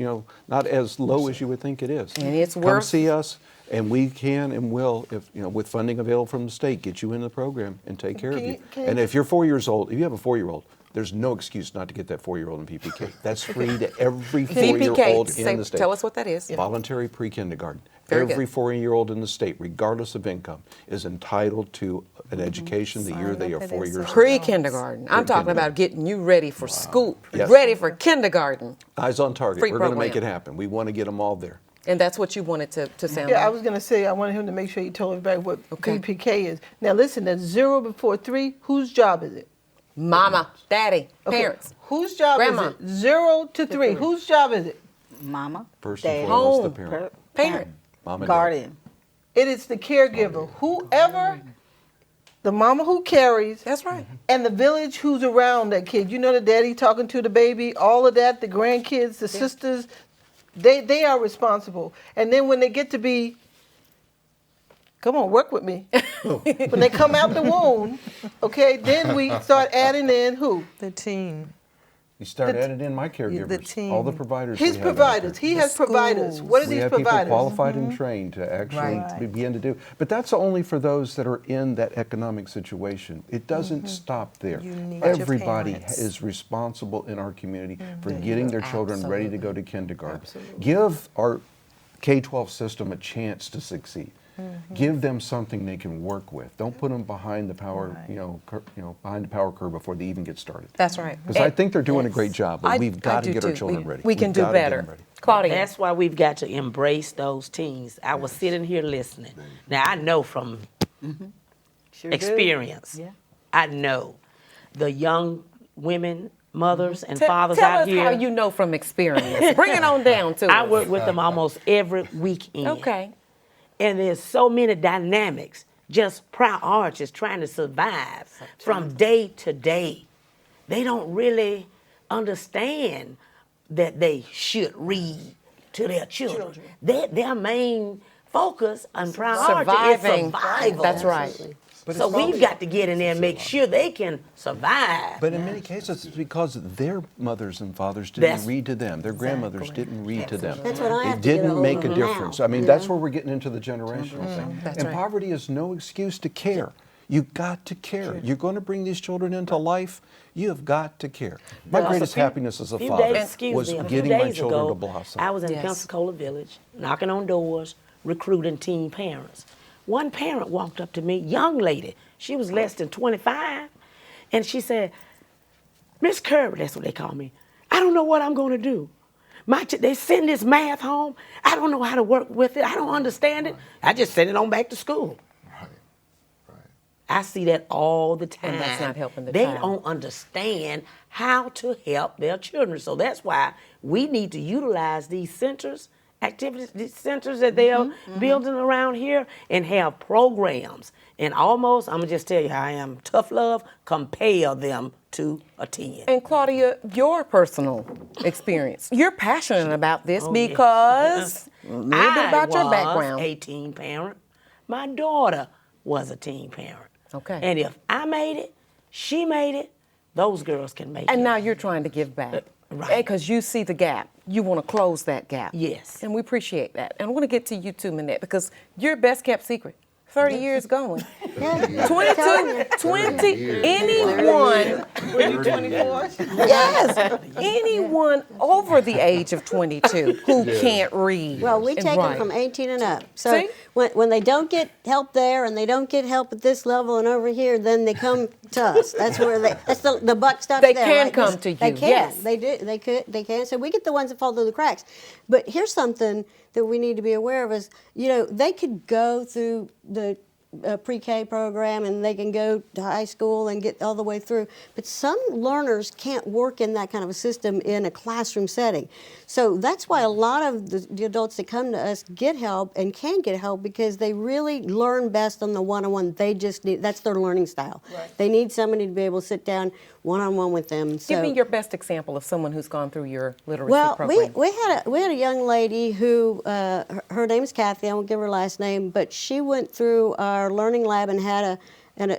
not as low as you would think it is. And it's Come worth- see us, and we can and will, if with funding available from the state, get you in the program and take care of Can you. you- can And you- if you're 4 years old, if you have a 4-year-old, there's no excuse not to get that 4-year-old in PPK. That's free to every 4-year-old in the state. Tell us what that is. Voluntary Pre-Kindergarten. Very good. Every 4-year-old in the state, regardless of income, is entitled to an education the year they are 4 years old. Pre-kindergarten. I'm talking about getting you ready for school, Yes. ready for kindergarten. Eyes on target. Free We're going to make it program. happen. We want to get them all there. And that's what you wanted to sound Yeah, I like. was going to say, I wanted him to make sure he told everybody what Okay. PPK is. Now listen, that's 0 before 3. Whose job is it? Mama, daddy, Okay, parents. Whose job Grandma. is it? 0 to 3. Whose job is it? Mama, First and dad, foremost, the Home. parent. Parent. Mom and dad. guardian. It is the caregiver. Whoever the mama who carries, That's right. and the village who's around that kid. You know, the daddy talking to the baby, all of that, the grandkids, the sisters, they are responsible. And then when they get to be, come on, work with me. When they come out the womb, okay, then we start adding in who? The team. You start adding in my caregivers, team. all the providers. His we have out providers. there. He has providers. What are We these have providers? people qualified and trained to actually begin to do. But that's only for those that are in that economic situation. It doesn't stop there. You need your Everybody parents. is responsible in our community for getting their children ready to go to kindergarten. Give our K-12 system a chance to succeed. Give them something they can work with. Don't put them behind the power, behind the power curve before they even get started. That's right. Because I think they're doing a great job, but we've got to get our children ready. We can We've do gotta get better. them ready. Claudia. That's why we've got to embrace those teens. I was sitting here listening. Now, I know from experience, I know the young women, mothers, and fathers Tell out us here. how you know from experience. Bring it on down to I us. work with them almost every weekend. Okay. And there's so many dynamics, just priorities trying to survive from day to day. They don't really understand that they should read to their children. Their main focus and priority Surviving. is survival. That's right. So we've got to get in there and make sure they can survive. But in many cases, it's because their mothers and fathers didn't read to them. Their grandmothers didn't read to them. That's what I have It to get didn't over make a now, difference. I mean, that's where we're getting into the generational thing. That's And right. poverty is no excuse to care. You got to care. You're going to bring these children into life. You have got to care. My greatest happiness as a father was getting my children to blossom. I was in Pensacola Village, knocking on doors, recruiting teen parents. One parent walked up to me, young lady. She was less than 25, and she said, "Miss Kirby," that's what they call me, "I don't know what I'm going to do. They send this math home. I don't know how to work with it. I don't understand it. I just send it on back to school." I see that all the time. And that's not helping the They child. don't understand how to help their children. So that's why we need to utilize these centers, these centers that they're building around here, and have programs. And almost, I'm going to just tell you how I am, tough love, compel them to attend. And Claudia, your personal experience. You're passionate about this because a little bit about your background. I was a teen parent. My daughter was a teen parent. Okay. And if I made it, she made it, those girls can make it. And now you're trying to give back. Right. Because you see the gap. You want to close that gap. Yes. And we appreciate that. And I want to get to you too, Manette, because you're best kept secret. 30 years going. 22, 20, anyone. Were you 24? Yes. Anyone over the age of 22 who can't read. Well, we take Right. them from 18 and up. So See? when they don't get help there and they don't get help at this level and over here, then they come to us. That's where that's the buck stops They there. can right? come to you, They can. yes. They do. They can. So we get the ones that fall through the cracks. But here's something that we need to be aware of is, they could go through the pre-K program and they can go to high school and get all the way through. But some learners can't work in that kind of a system in a classroom setting. So that's why a lot of the adults that come to us get help and can get help because they really learn best on the one-on-one. They just need, that's their learning style. Right. They need somebody to be able to sit down one-on-one with them. So, Give me your best example of someone who's gone through your literacy program. Well, we had a young lady who, her name is Kathy, I won't give her last name, but she went through our learning lab and had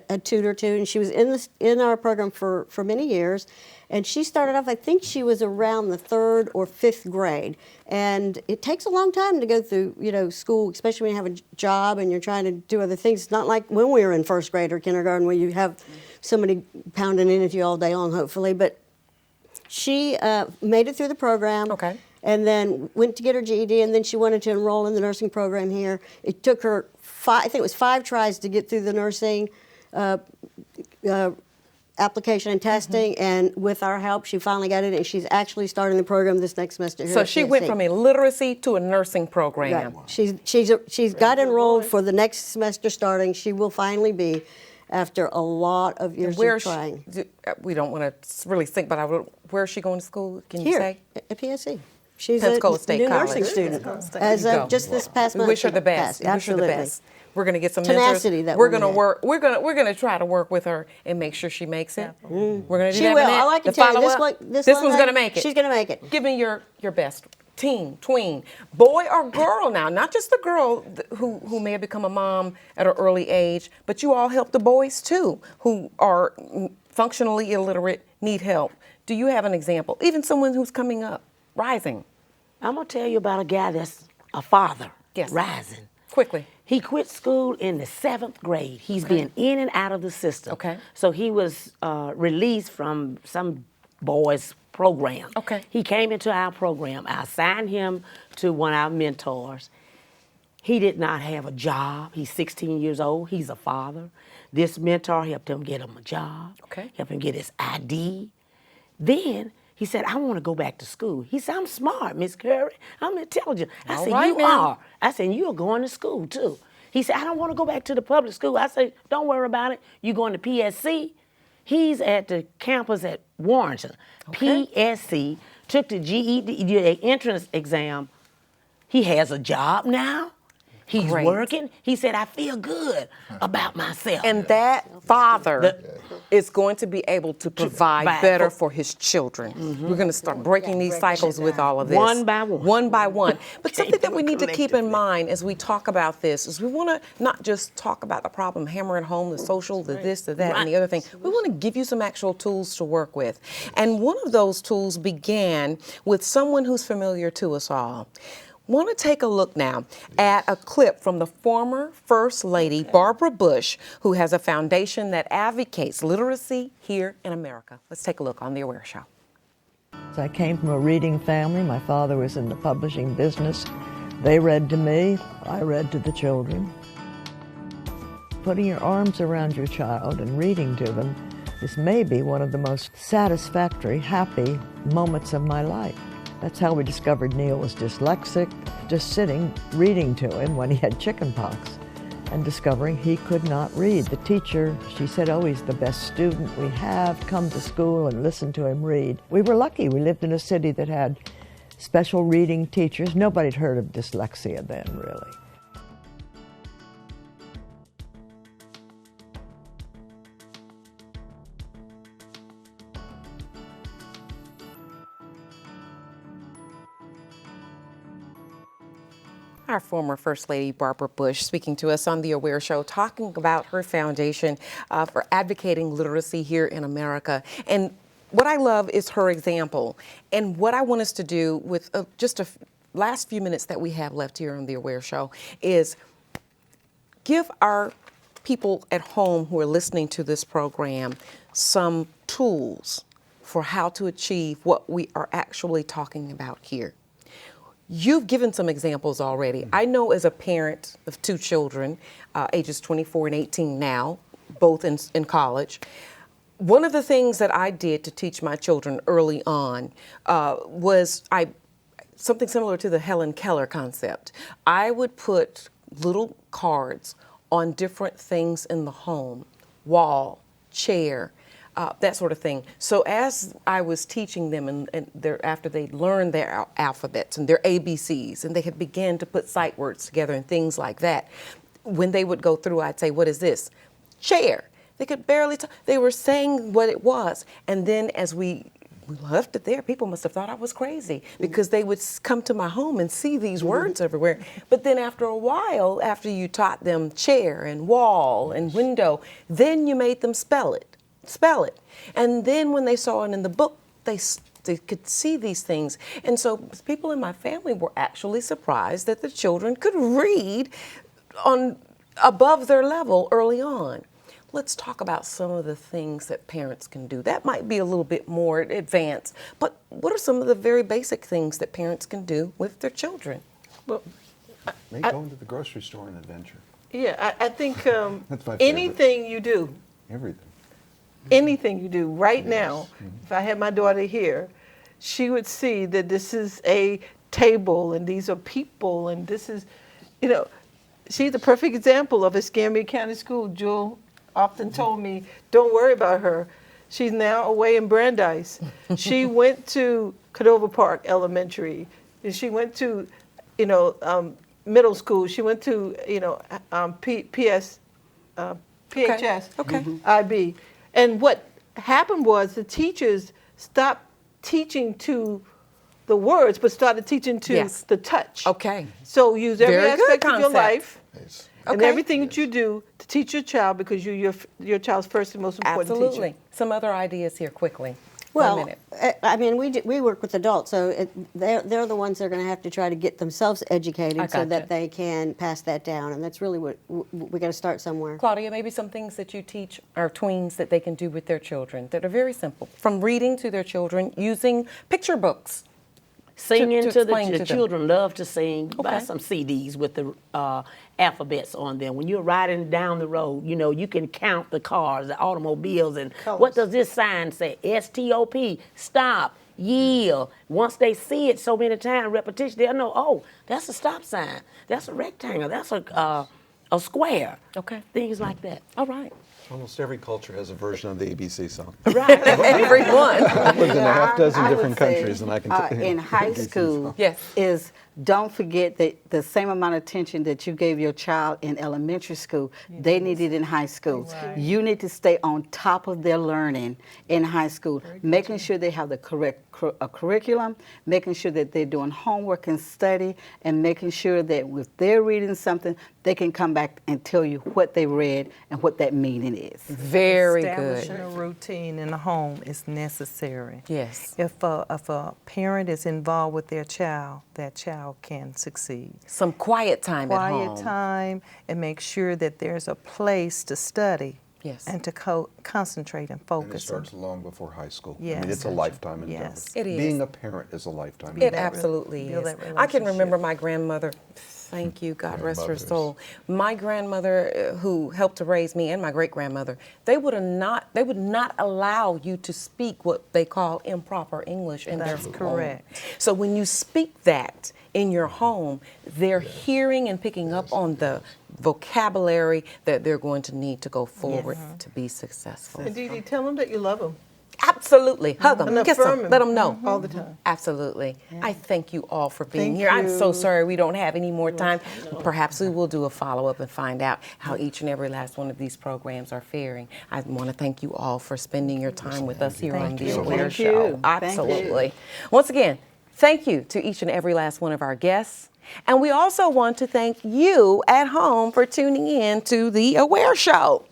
a tutor too, and she was in our program for many years. And she started off, I think she was around the 3rd or 5th grade. And it takes a long time to go through, school, especially when you have a job and you're trying to do other things. It's not like when we were in 1st grade or kindergarten where you have somebody pounding in at you all day long, hopefully. But she made it through the program. Okay. And then went to get her GED, and then she wanted to enroll in the nursing program here. It took her I think it was 5 tries to get through the nursing application and testing, and with our help, she finally got it, and she's actually starting the program this next semester here So at she PSC. went from a literacy to a nursing program. Right. She's got enrolled for the next semester starting. She will finally be, after a lot of years of trying. We don't want to really think, but where is she going to school? Can you Here, say? at PSC. She's Pensacola a State new College. nursing student. There As you of go. just this past We month. wish her the best. Passed. We wish her the Absolutely. best. We're going to get some tenacity mentors. that we're woman going to had. work. We're going to try to work with her and make sure she makes it. We're going to do She that. will. Manette. I like to The tell you, follow-up. this one's lady, going to make it. She's going to make it. Give me your best. Teen, tween, boy or girl now, not just the girl who may have become a mom at an early age, but you all help the boys too, who are functionally illiterate, need help. Do you have an example? Even someone who's coming up, rising. I'm going to tell you about a guy that's a father, Yes. rising. Quickly. He quit school in the 7th grade. He's been in and out of the system. Okay. So he was released from some boys' program. Okay. He came into our program. I assigned him to one of our mentors. He did not have a job. He's 16 years old. He's a father. This mentor helped him get him a job. Okay. Helped him get his ID. Then he said, I want to go back to school. He said, I'm smart, Miss Curry. I'm intelligent. I All said, right, you now. are. I said, you're going to school too. He said, I don't want to go back to the public school. I said, don't worry about it. You're going to PSC. He's at the campus at Warrenton. Okay. PSC, took the GED, the entrance exam. He has a job now. He's Great. working. He said, I feel good about myself. And that father is going to be able to provide provide better for- for his children. We're going to start breaking these cycles with all of this. One by one. One by one. But something that we need to keep in mind as we talk about this is we want to not just talk about the problem, hammer it home, the social, the this, the that, and the other thing. We want to give you some actual tools to work with. And one of those tools began with someone who's familiar to us all. Want to take a look now at a clip from the former First Lady, Barbara Bush, who has a foundation that advocates literacy here in America. Let's take a look on The Aware Show. I came from a reading family. My father was in the publishing business. They read to me, I read to the children. Putting your arms around your child and reading to them is maybe one of the most satisfactory, happy moments of my life. That's how we discovered Neil was dyslexic, just sitting, reading to him when he had chickenpox and discovering he could not read. The teacher, she said, oh, he's the best student we have. Come to school and listen to him read. We were lucky. We lived in a city that had special reading teachers. Nobody'd heard of dyslexia then, really. Our former First Lady, Barbara Bush, speaking to us on The Aware Show, talking about her foundation for advocating literacy here in America. And what I love is her example. And what I want us to do with just the last few minutes that we have left here on The Aware Show is give our people at home who are listening to this program some tools for how to achieve what we are actually talking about here. You've given some examples already. I know as a parent of two children, ages 24 and 18 now, both in college, one of the things that I did to teach my children early on was something similar to the Helen Keller concept. I would put little cards on different things in the home, wall, chair, that sort of thing. So as I was teaching them, and after they learned their alphabets and their ABCs, and they had began to put sight words together and things like that, when they would go through, I'd say, what is this? Chair. They could barely talk. They were saying what it was. And then as we left it there, people must have thought I was crazy because they would come to my home and see these words everywhere. But then after a while, after you taught them chair and wall and window, then you made them spell it. And then when they saw it in the book, they could see these things. And so people in my family were actually surprised that the children could read above their level early on. Let's talk about some of the things that parents can do. That might be a little bit more advanced, but what are some of the very basic things that parents can do with their children? Well, Make going to the grocery store an adventure. yeah, I think That's my favorite. anything you do, Everything. anything you do right now, if I had my daughter here, she would see that this is a table and these are people and this is, she's a perfect example of Escambia County School. Jewel often told me, don't worry about her. She's now away in Brandeis. She went to Cordova Park Elementary. And she went to, middle school. She went to, PHS, Okay. IB. And what happened was the teachers stopped teaching to the words, but started teaching to Yes. the touch. Okay. So use every Very good aspect of your concept. life It's- and Okay. everything that you do to teach your child, because you're your child's first and most important Absolutely. teacher. Some other ideas here quickly. Well, 1 minute. I mean, we work with adults, so they're the ones that are going to have to try to get themselves educated so gotcha. that they can pass that down, and that's really what we got to start somewhere. Claudia, maybe some things that you teach our tweens that they can do with their children that are very simple, from reading to their children using picture books. Singing to to explain the to them. children love to sing. Buy Okay. some CDs with the alphabets on them. When you're riding down the road, you can count the cars, the automobiles, and what does this sign say? STOP, stop, yield. Once they see it so many times, repetition, they'll know, oh, that's a stop sign. That's a rectangle. That's a square. Okay. Things like that. All right. Almost every culture has a version of the ABC song. Right. Everyone. I've lived in a half dozen I would different say, countries, and I can tell you. in high ABC school song. Yes. is don't forget that the same amount of attention that you gave your child in elementary school, they need it in high school. You need to stay on top of their learning in high school, making sure they have the correct curriculum, making sure that they're doing homework and study, and making sure that if they're reading something, they can come back and tell you what they read and what that meaning is. Very Establishing good. a routine in the home is necessary. Yes. If a parent is involved with their child, that child can succeed. Some quiet time at home. Quiet time, and make sure that there's a place to study. Yes. And to concentrate and And it focus. starts long before high school. I Yes. mean, it's a lifetime endeavor. Yes. It is. Being a parent is a lifetime It endeavor. absolutely build is. that I can remember relationship. my grandmother. Thank you, God rest her Grandmothers. soul. My grandmother, who helped to raise me, and my great grandmother, they would not allow you to speak what they call improper English in their That's home. correct. So when you speak that in your home, they're hearing and picking up on the vocabulary that they're going to need to go forward to be successful. And DeeDee, tell them that you love them. Absolutely. Hug them, And kiss affirm them, them. let them know. All the time. Absolutely. I thank you all for being Thank here. I'm so you. sorry we don't have any more time. Perhaps we will do a follow-up and find out how each and every last one of these programs are faring. I want to thank you all for spending your time with us here on The Aware Thank Show. you. Thank Absolutely. Once again, thank you to each and every last one of our guests. And we also want to thank you at home for tuning in to The Aware Show.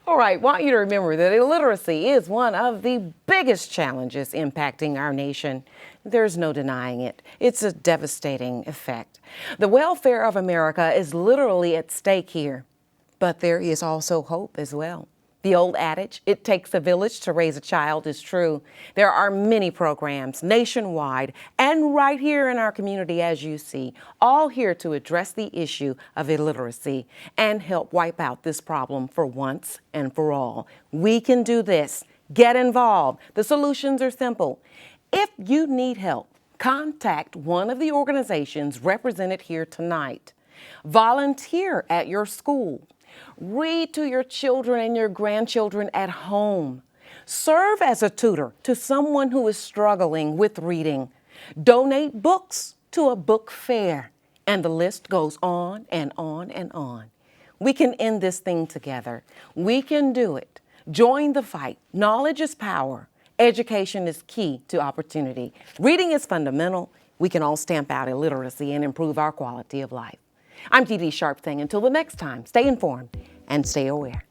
All right, want you to remember that illiteracy is one of the biggest challenges impacting our nation. There's no denying it. It's a devastating effect. The welfare of America is literally at stake here, but there is also hope as well. The old adage, it takes a village to raise a child, is true. There are many programs nationwide and right here in our community, as you see, all here to address the issue of illiteracy and help wipe out this problem for once and for all. We can do this. Get involved. The solutions are simple. If you need help, contact one of the organizations represented here tonight. Volunteer at your school. Read to your children and your grandchildren at home. Serve as a tutor to someone who is struggling with reading. Donate books to a book fair. And the list goes on and on and on. We can end this thing together. We can do it. Join the fight. Knowledge is power. Education is key to opportunity. Reading is fundamental. We can all stamp out illiteracy and improve our quality of life. I'm DeeDee Sharp saying until the next time, stay informed and stay aware.